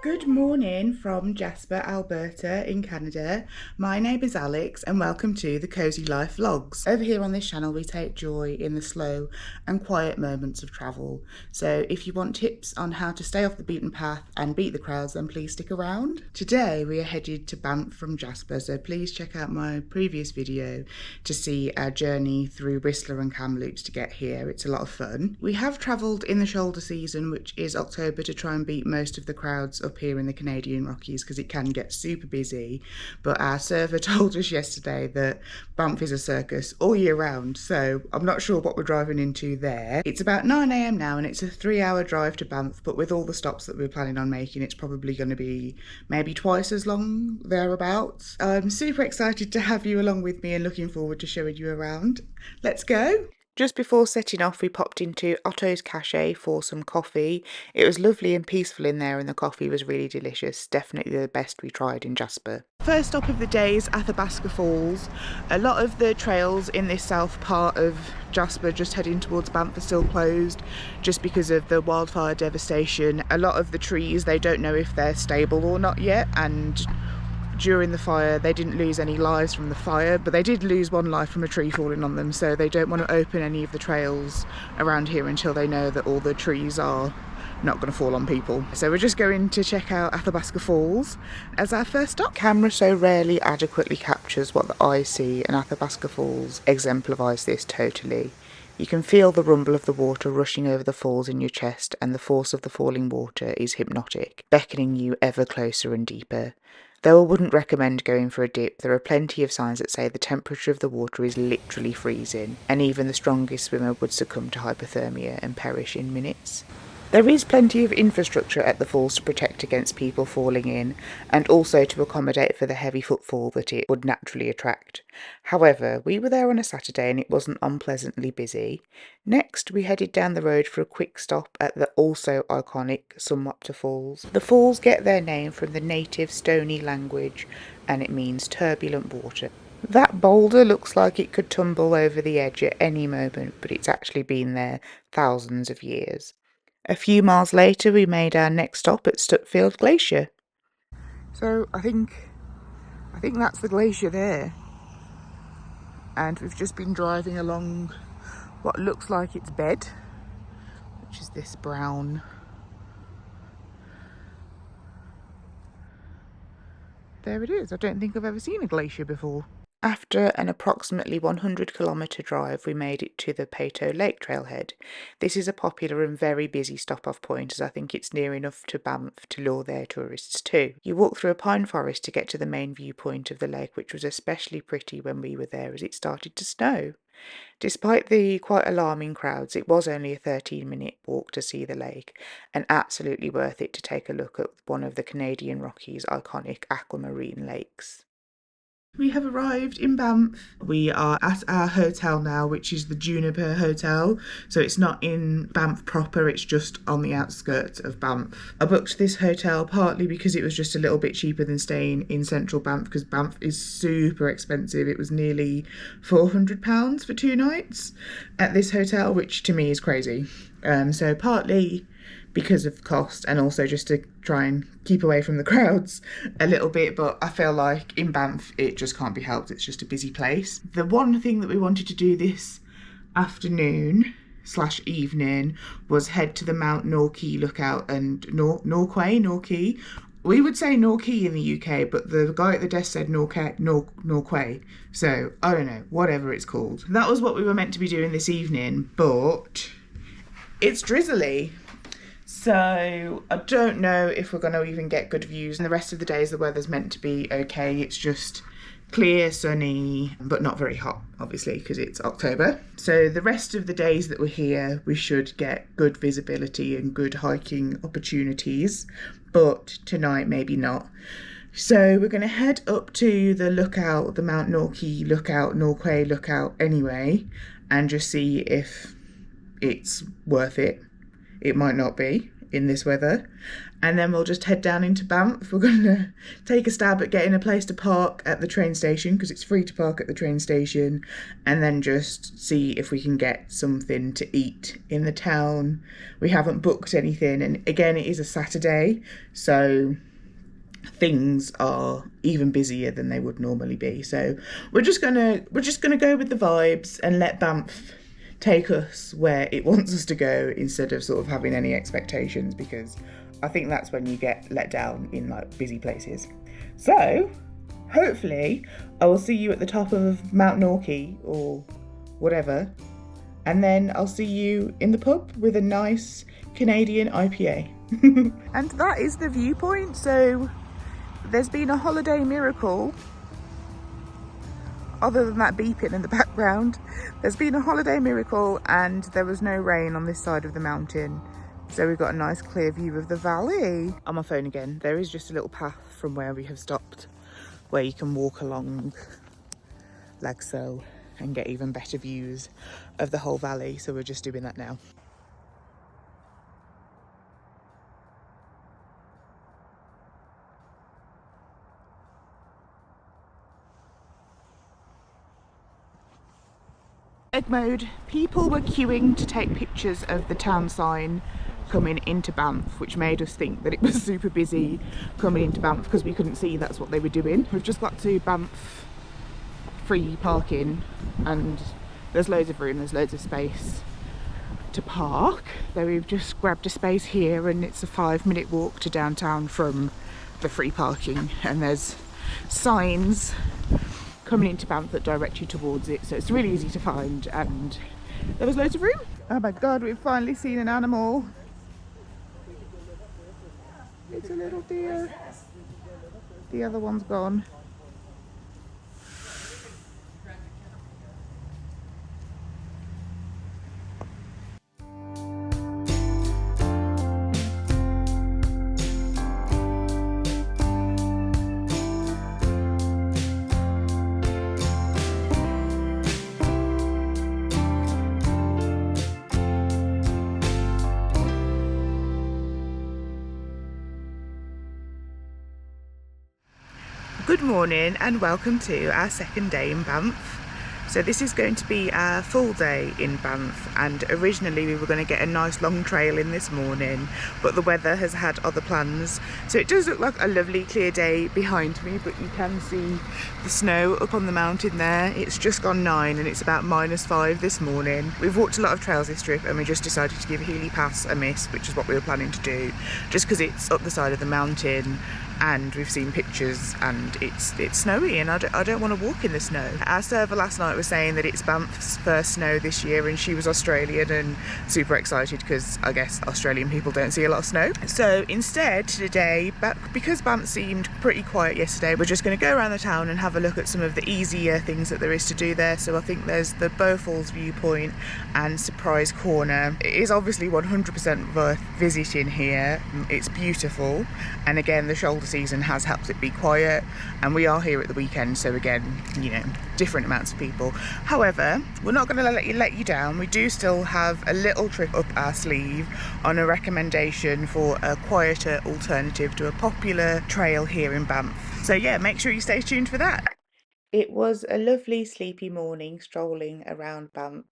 Good morning from Jasper, Alberta in Canada. My name is Alex and welcome to the Cozy Life Vlogs. Over here on this channel we take joy in the slow and quiet moments of travel. So if you want tips on how to stay off the beaten path and beat the crowds, then please stick around. Today we are headed to Banff from Jasper, so please check out my previous video to see our journey through Whistler and Kamloops to get here. It's a lot of fun. We have travelled in the shoulder season, which is October, to try and beat most of the crowds up here in the Canadian Rockies because it can get super busy, but our server told us yesterday that Banff is a circus all year round, so I'm not sure what we're driving into there. It's about 9 AM now and it's a 3-hour drive to Banff, but with all the stops that we're planning on making, it's probably going to be maybe twice as long, thereabouts. I'm super excited to have you along with me and looking forward to showing you around. Let's go! Just before setting off, we popped into Otto's Cafe for some coffee. It was lovely and peaceful in there and the coffee was really delicious. Definitely the best we tried in Jasper. First stop of the day is Athabasca Falls. A lot of the trails in this south part of Jasper, just heading towards Banff, are still closed just because of the wildfire devastation. A lot of the trees, they don't know if they're stable or not yet, and during the fire they didn't lose any lives from the fire, but they did lose one life from a tree falling on them, so they don't want to open any of the trails around here until they know that all the trees are not going to fall on people. So we're just going to check out Athabasca Falls as our first stop. Camera so rarely adequately captures what the eye see, and Athabasca Falls exemplifies this totally. You can feel the rumble of the water rushing over the falls in your chest, and the force of the falling water is hypnotic, beckoning you ever closer and deeper. Though I wouldn't recommend going for a dip, there are plenty of signs that say the temperature of the water is literally freezing, and even the strongest swimmer would succumb to hypothermia and perish in minutes. There is plenty of infrastructure at the falls to protect against people falling in, and also to accommodate for the heavy footfall that it would naturally attract. However, we were there on a Saturday and it wasn't unpleasantly busy. Next, we headed down the road for a quick stop at the also iconic Sumwapta Falls. The falls get their name from the native Stony language, and it means turbulent water. That boulder looks like it could tumble over the edge at any moment, but it's actually been there thousands of years. A few miles later we made our next stop at Stutfield Glacier. So I think that's the glacier there, and we've just been driving along what looks like its bed, which is this brown. There it is. I don't think I've ever seen a glacier before. After an approximately 100-kilometre drive, we made it to the Peyto Lake trailhead. This is a popular and very busy stop-off point, as I think it's near enough to Banff to lure their tourists too. You walk through a pine forest to get to the main viewpoint of the lake, which was especially pretty when we were there as it started to snow. Despite the quite alarming crowds, it was only a 13-minute walk to see the lake, and absolutely worth it to take a look at one of the Canadian Rockies' iconic aquamarine lakes. We have arrived in Banff. We are at our hotel now, which is the Juniper Hotel. So it's not in Banff proper, it's just on the outskirts of Banff. I booked this hotel partly because it was just a little bit cheaper than staying in central Banff, because Banff is super expensive. It was nearly £400 for 2 nights at this hotel, which to me is crazy. So partly because of cost, and also just to try and keep away from the crowds a little bit, but I feel like in Banff it just can't be helped. It's just a busy place. The one thing that we wanted to do this afternoon / evening was head to the Mount Norquay lookout and Norquay. We would say Norquay in the UK, but the guy at the desk said Norquay. So I don't know, whatever it's called. That was what we were meant to be doing this evening, but it's drizzly. So I don't know if we're going to even get good views. And the rest of the days the weather's meant to be okay. It's just clear, sunny, but not very hot, obviously, because it's October. So the rest of the days that we're here, we should get good visibility and good hiking opportunities. But tonight, maybe not. So we're going to head up to the lookout, the Mount Norquay lookout anyway, and just see if it's worth it. It might not be. in this weather, and then we'll just head down into Banff. We're going to take a stab at getting a place to park at the train station, because it's free to park at the train station, and then just see if we can get something to eat in the town. We haven't booked anything, and again, it is a Saturday, so things are even busier than they would normally be. So we're just gonna go with the vibes and let Banff take us where it wants us to go, instead of sort of having any expectations, because I think that's when you get let down in like busy places. So hopefully I will see you at the top of Mount Norquay or whatever, and then I'll see you in the pub with a nice Canadian IPA. And that is the viewpoint. So there's been a holiday miracle. Other than that beeping in the background, there's been a holiday miracle, and there was no rain on this side of the mountain. So we've got a nice clear view of the valley. On my phone again, there is just a little path from where we have stopped where you can walk along like so and get even better views of the whole valley. So we're just doing that now. Egg mode. People were queuing to take pictures of the town sign coming into Banff, which made us think that it was super busy coming into Banff, because we couldn't see that's what they were doing. We've just got to Banff free parking, and there's loads of room, there's loads of space to park. So we've just grabbed a space here, and it's a 5-minute walk to downtown from the free parking, and there's signs coming into Banff that direct you towards it, so it's really easy to find, and there was loads of room. Oh my god, we've finally seen an animal. It's a little deer. The other one's gone. Good morning and welcome to our second day in Banff. So this is going to be our full day in Banff, and originally we were going to get a nice long trail in this morning, but the weather has had other plans. So it does look like a lovely clear day behind me, but you can see the snow up on the mountain there. It's just gone 9 and it's about -5 this morning. We've walked a lot of trails this trip, and we just decided to give Healy Pass a miss, which is what we were planning to do, just because it's up the side of the mountain and we've seen pictures and it's snowy, and I don't want to walk in the snow. Our server last night was saying that it's Banff's first snow this year, and she was Australian and super excited because I guess Australian people don't see a lot of snow. So instead today, because Banff seemed pretty quiet yesterday, we're just going to go around the town and have a look at some of the easier things that there is to do there. So I think there's the Bow Falls viewpoint and Surprise Corner. It is obviously 100% worth visiting here. It's beautiful, and again the shoulder season has helped it be quiet, and we are here at the weekend, so again, you know, different amounts of people. However, we're not going to let you down. We do still have a little trick up our sleeve on a recommendation for a quieter alternative to a popular trail here in Banff. So yeah, make sure you stay tuned for that. It was a lovely sleepy morning strolling around Banff,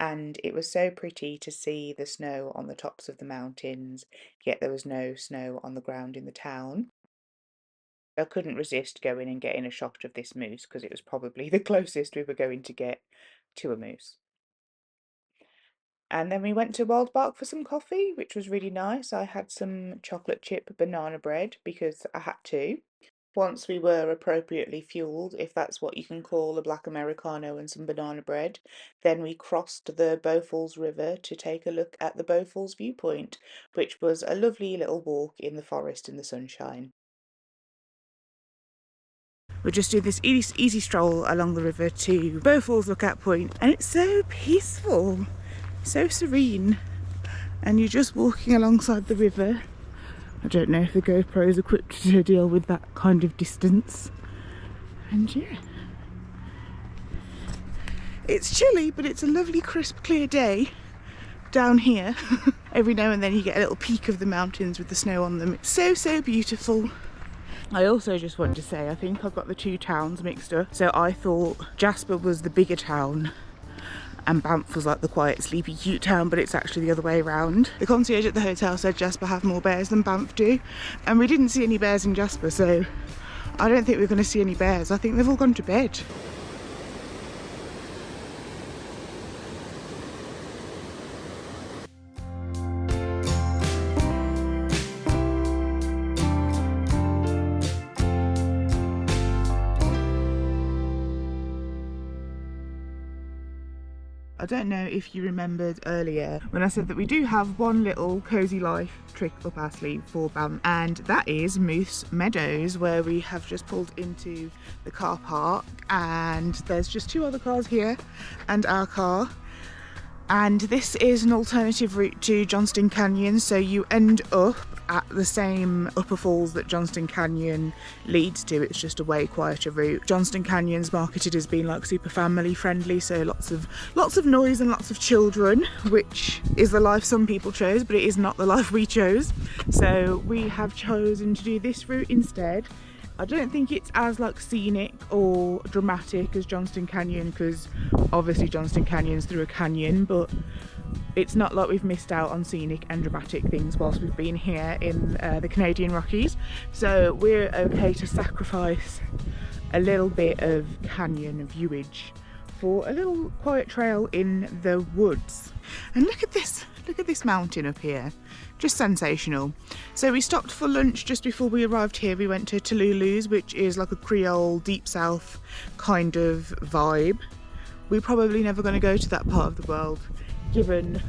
and it was so pretty to see the snow on the tops of the mountains, yet there was no snow on the ground in the town. I couldn't resist going and getting a shot of this moose, because it was probably the closest we were going to get to a moose. And then we went to Wild Bark for some coffee, which was really nice. I had some chocolate chip banana bread because I had to. Once we were appropriately fueled, if that's what you can call a black Americano and some banana bread, then we crossed the Bow Falls River to take a look at the Bow Falls viewpoint, which was a lovely little walk in the forest in the sunshine. We're just doing this easy stroll along the river to Bow Falls Lookout Point, and it's so peaceful, so serene, and you're just walking alongside the river. I don't know if the GoPro is equipped to deal with that kind of distance, and yeah, it's chilly, but it's a lovely crisp clear day down here. Every now and then you get a little peek of the mountains with the snow on them. It's so, so beautiful. I also just want to say, I think I've got the two towns mixed up. So I thought Jasper was the bigger town and Banff was like the quiet, sleepy, cute town, but it's actually the other way around. The concierge at the hotel said Jasper have more bears than Banff do, and we didn't see any bears in Jasper, so I don't think we're going to see any bears. I think they've all gone to bed. I don't know if you remembered earlier when I said that we do have one little cosy life trick up our sleeve for Banff, and that is Moose Meadows, where we have just pulled into the car park, and there's just two other cars here and our car. And this is an alternative route to Johnston Canyon, so you end up at the same upper falls that Johnston Canyon leads to. It's just a way quieter route. Johnston Canyon's marketed as being like super family friendly, so lots of noise and lots of children, which is the life some people chose, but it is not the life we chose. So we have chosen to do this route instead. I don't think it's as like scenic or dramatic as Johnston Canyon, because obviously Johnston Canyon's through a canyon, but it's not like we've missed out on scenic and dramatic things whilst we've been here in the Canadian Rockies. So we're okay to sacrifice a little bit of canyon viewage for a little quiet trail in the woods. And look at this mountain up here. Just sensational. So we stopped for lunch just before we arrived here. We went to Tallulah's, which is like a Creole deep south kind of vibe. We're probably never going to go to that part of the world given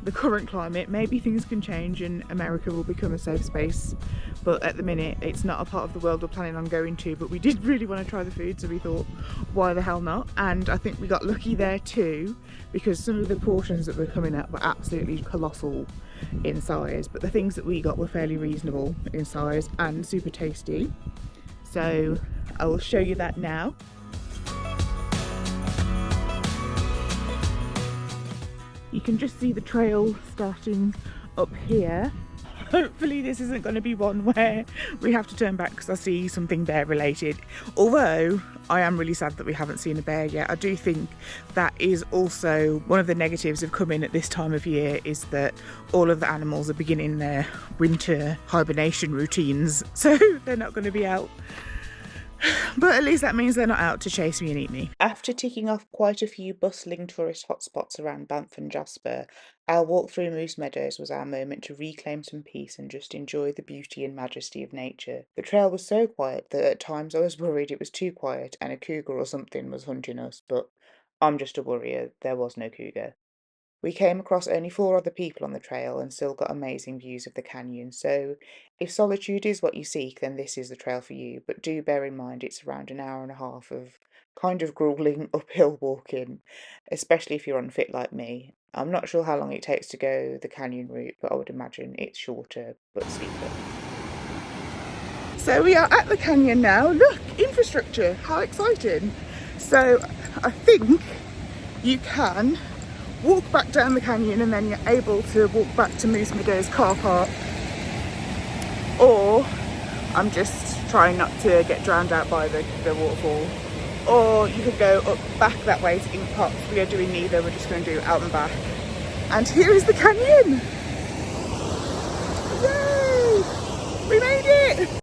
the current climate. Maybe things can change and America will become a safe space, but at the minute it's not a part of the world we're planning on going to. But we did really want to try the food, so we thought, why the hell not? And I think we got lucky there too, because some of the portions that were coming up were absolutely colossal in size, but the things that we got were fairly reasonable in size and super tasty. So I will show you that now. You can just see the trail starting up here. Hopefully this isn't going to be one where we have to turn back because I see something bear related. Although I am really sad that we haven't seen a bear yet. I do think that is also one of the negatives of coming at this time of year, is that all of the animals are beginning their winter hibernation routines. So they're not going to be out. But at least that means they're not out to chase me and eat me. After ticking off quite a few bustling tourist hotspots around Banff and Jasper, our walk through Moose Meadows was our moment to reclaim some peace and just enjoy the beauty and majesty of nature. The trail was so quiet that at times I was worried it was too quiet and a cougar or something was hunting us, but I'm just a worrier, there was no cougar. We came across only 4 other people on the trail and still got amazing views of the canyon, so if solitude is what you seek, then this is the trail for you, but do bear in mind it's around an hour and a half of kind of grueling uphill walking, especially if you're unfit like me. I'm not sure how long it takes to go the canyon route, but I would imagine it's shorter but steeper. So we are at the canyon now. Look, infrastructure, how exciting. So I think you can walk back down the canyon and then you're able to walk back to Moose Meadows car park, or I'm just trying not to get drowned out by the waterfall, or you could go up back that way to Ink Park. We are doing neither, we're just going to do out and back. And here is the canyon! Yay! We made it!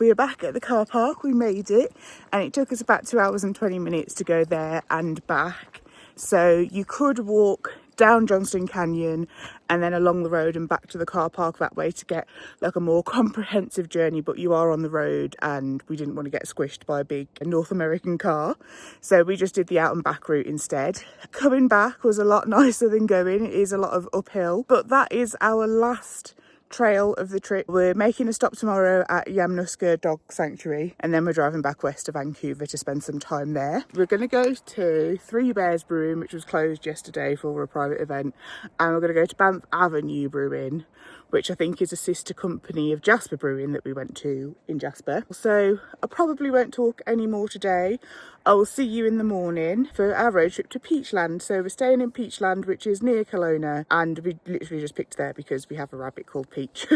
We are back at the car park, we made it, and it took us about 2 hours and 20 minutes to go there and back. So you could walk down Johnston Canyon and then along the road and back to the car park that way to get like a more comprehensive journey, but you are on the road and we didn't want to get squished by a big North American car, so we just did the out and back route instead. Coming back was a lot nicer than going. It is a lot of uphill, but that is our last trail of the trip. We're making a stop tomorrow at Yamnuska Wolfdog Sanctuary, and then we're driving back west to Vancouver to spend some time there. We're going to go to Three Bears Brewing, which was closed yesterday for a private event, and we're going to go to Banff Avenue Brewing, which I think is a sister company of Jasper Brewing that we went to in Jasper. So I probably won't talk any more today. I will see you in the morning for our road trip to Peachland. So we're staying in Peachland, which is near Kelowna, and we literally just picked there because we have a rabbit called Peach.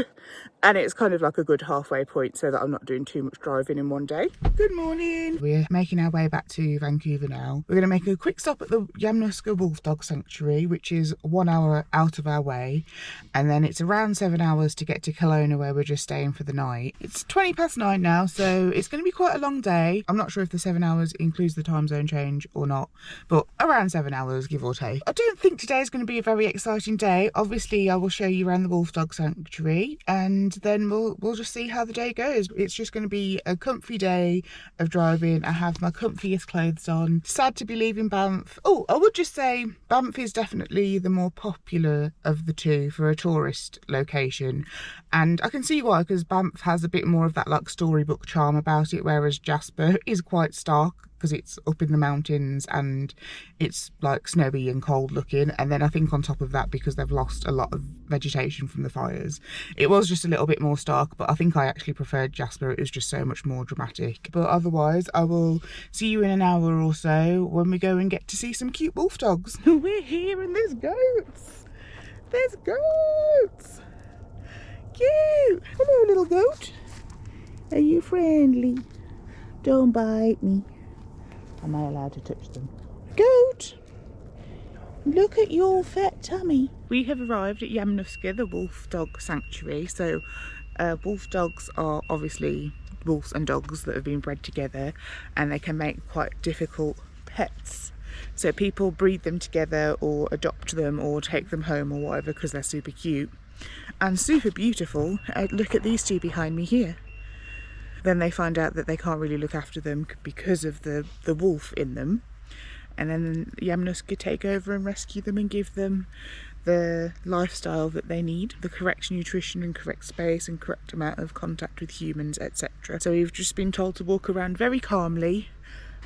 And it's kind of like a good halfway point so that I'm not doing too much driving in one day. Good morning. We're making our way back to Vancouver now. We're going to make a quick stop at the Yamnuska Wolfdog Sanctuary, which is 1 hour out of our way. And then it's around 7 hours to get to Kelowna, where we're just staying for the night. It's 9:20 now, so it's going to be quite a long day. I'm not sure if the 7 hours includes the time zone change or not, but around 7 hours, give or take. I don't think today is going to be a very exciting day. Obviously, I will show you around the Wolfdog Sanctuary, and then we'll just see how the day goes. It's just going to be a comfy day of driving. I have my comfiest clothes on. Sad to be leaving Banff. Oh, I would just say Banff is definitely the more popular of the two for a tourist location, and I can see why, because Banff has a bit more of that like storybook charm about it, whereas Jasper is quite stark because it's up in the mountains and it's like snowy and cold looking. And then I think on top of that, because they've lost a lot of vegetation from the fires, it was just a little bit more stark. But I think I actually preferred Jasper. It was just so much more dramatic. But otherwise, I will see you in an hour or so when we go and get to see some cute wolf dogs. We're here and there's goats. There's goats. Cute. Hello, little goat. Are you friendly? Don't bite me. Am I allowed to touch them? Goat! Look at your fat tummy. We have arrived at Yamnuska, the Wolfdog Sanctuary. So wolf dogs are obviously wolves and dogs that have been bred together, and they can make quite difficult pets. So people breed them together or adopt them or take them home or whatever because they're super cute and super beautiful. Look at these two behind me here. Then they find out that they can't really look after them because of the wolf in them, and then Yamnuska take over and rescue them and give them the lifestyle that they need, the correct nutrition and correct space and correct amount of contact with humans, etc. So we've just been told to walk around very calmly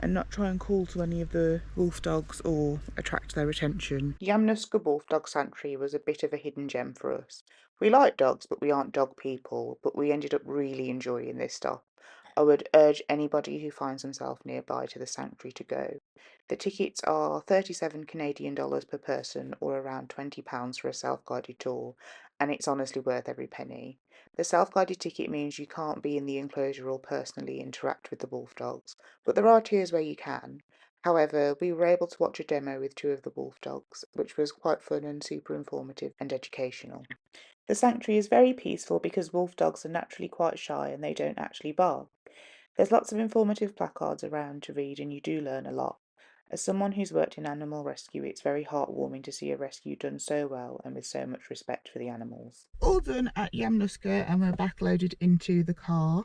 and not try and call to any of the wolf dogs or attract their attention. Yamnuska Wolfdog Sanctuary was a bit of a hidden gem for us. We like dogs, but we aren't dog people, but we ended up really enjoying this stop. I would urge anybody who finds themselves nearby to the sanctuary to go. The tickets are 37 Canadian dollars per person, or around £20 for a self-guided tour, and it's honestly worth every penny. The self-guided ticket means you can't be in the enclosure or personally interact with the wolf dogs, but there are tours where you can. However, we were able to watch a demo with 2 of the wolf dogs, which was quite fun and super informative and educational. The sanctuary is very peaceful because wolf dogs are naturally quite shy and they don't actually bark. There's lots of informative placards around to read, and you do learn a lot. As someone who's worked in animal rescue, it's very heartwarming to see a rescue done so well and with so much respect for the animals. All done at Yamnuska, and we're backloaded into the car,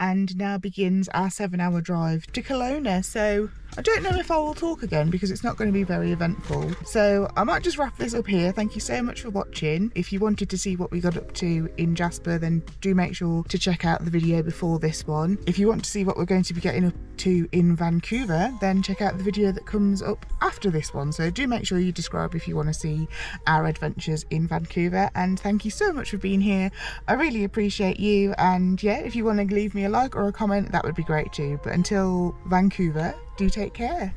and now begins our 7-hour drive to Kelowna. So I don't know if I will talk again because it's not going to be very eventful. So I might just wrap this up here. Thank you so much for watching. If you wanted to see what we got up to in Jasper, then do make sure to check out the video before this one. If you want to see what we're going to be getting up to in Vancouver, then check out the video that comes up after this one. So do make sure you subscribe if you want to see our adventures in Vancouver, and thank you so much for being here. I really appreciate you, and yeah, if you want to leave me a like or a comment, that would be great too. But until Vancouver, do take care.